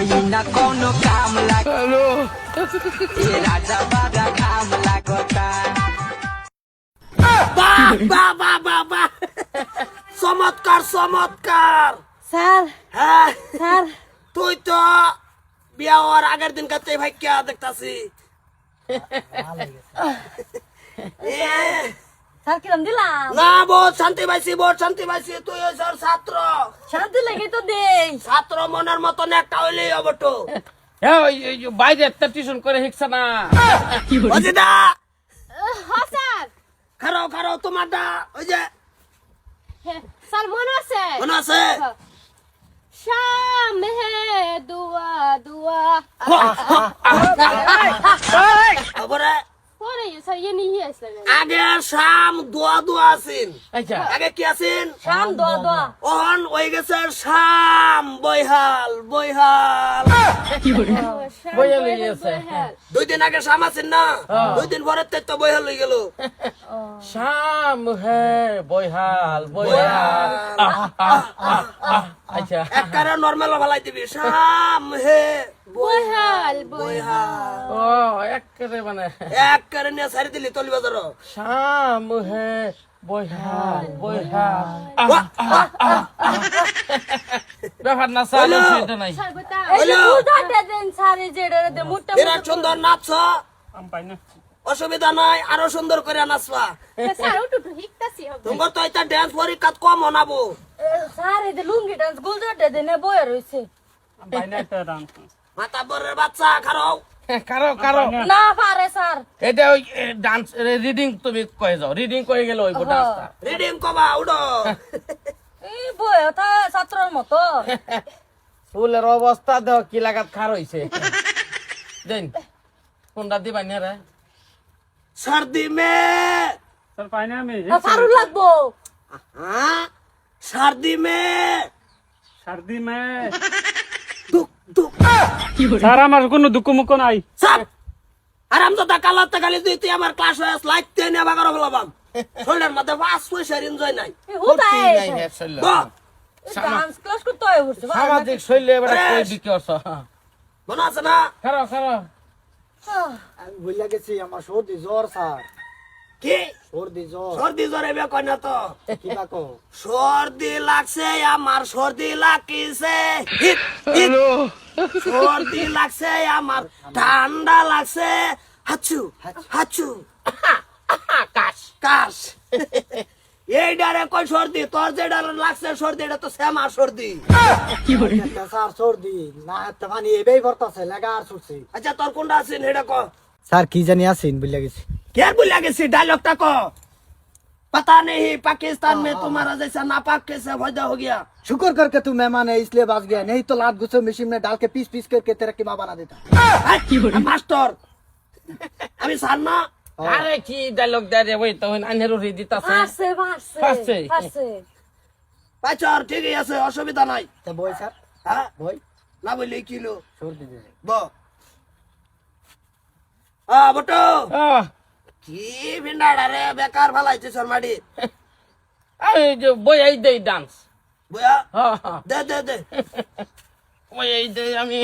कोई ना कोनो काम लागे हेलो ये राजा बाजा काम लागता বাহ বাহ বাহ বাহ বাহ চমৎকার চমৎকার স্যার হ্যাঁ স্যার তুই তো বিয়া হওয়ার আগের দিন কাছে ভাই কে দেখতাছি স্যার কিরম দিলাম না বহুত শান্তি পাইছি তুই ওই স্যার ছাত্র শান্তি লেগে তো দেই ছাত্র মনের মতন একটা হইলেই হবে তো বাইরে একটা টিউশন করে শিখছে না অজিদা হ্যাঁ স্যার খারো তোমারটা ওই যে স্যার মনে আছে মনে আছে শাম হে দুয়া দুয়া তারপরে পরে স্যার ইয়ে নিয়ে আসলেন আগে শাম দোয়া দোয়া আছেন আচ্ছা আগে কি আছেন শাম দোয়া দোয়া ওহন ওই গেছে শাম বইহাল বইয়া লই গেছে। দুই দিন আগে শাম আছেন না দুই দিন পরে তো বইহাল হয়ে গেল শাম হে বইহাল বইহাল আচ্ছা একবারে নরমাল ভালাই দিবি শাম হে বহাল বইহাল ও একবারে মানে একবারে নিয়ে সারি দিলি তলি বাজার শাম হে বইহাল বইহাল ব্যাপার না চালু সেটা নাই স্যার বতা এই যে বুঝাতে দেন স্যার এই যে এটা মোটা এরা সুন্দর নাচ অসুবিধা নাই আরো সুন্দর করে নাচবা স্যার ওটু হিকতাছি হবে তোমার তো এটা ড্যান্স পরীক্ষা কম হনাবো স্যার এই যে লুঙ্গি ডান্স গুলজাতে দেন বয়ে রইছে মাতা বরের বাচ্চা খারাও কারো না পারে স্যার এটা ওই ডান্স রিডিং তুমি কয়ে যাও রিডিং কয়ে গেলে ওই ডান্সটা রিডিং কবা উডো এই বয়ে তা ছাত্রর মতো ফুলের অবস্থা দেখ কি লাগাত খার হইছে দেন কোনটা দিবা নে রে सर्दी में সারু লাগবো हाँ सर्दी में दुख दुख স্যার আমার কোনো দুঃখ মুখ নাই सब আরাম তো কালা তে গালি দিতে আমার ক্লাস হয়ে লাইতে নে বাগার বলবাম শোল্ডার মধ্যে বাস পয়সার এনজয় নাই হুদাই বাহ ডান্স ক্লাস করতে হয় বলছে সামাজিক শৈলী এবারে কই বিকি অর্থ মনে আছে না খারো আমি ভুলে গেছি আমার সর্দি জ্বর স্যার কি সর্দি জ্বর সর্দি জ্বরে বে কই না তো কিবা কো সর্দি লাগছে আমার সর্দি লাগিছে হিট হিট সর্দি লাগছে আমার ঠান্ডা লাগছে হাচু হাচু কাশ কাশ এই ডারে কই সর্দি তোর যে ডারে লাগছে সর্দি এটা তো শ্যামা সর্দি স্যার সর্দি না তো মানে এবেই ভরতাছে লাগা আর ছুটছে আচ্ছা তোর কোনটা আছে এটা ক স্যার কি জানি আছেন ভুলে গেছি কে ভুলে গেছি ডায়লগটা ক पता नहीं पाकिस्तान में तुम्हारा जैसा नापाक कैसे पैदा हो गया शुक्र करके तू मेहमान है इसलिए बच गया नहीं तो लात घुसे मशीन में डाल के पीस पीस करके तेरा कीमा बना देता मास्टर আমি সার না আরে কি ডায়লগ দেয় রে ওই তখন আনহেরো রে দিতাছে পারছে পারছে। পারছে বাচ্চার ঠিকই আছে অসুবিধা নাই তা বই স্যার হ্যাঁ বই না বললে কিলো সর্দি দে ব বটো কি ভিন্ডাড়া রে বেকার ভালাইছে শর্মাডি এই যে বই এই দেই ডান্স বয়া হ্যাঁ হ্যাঁ দে দে দে ওই এই দেই আমি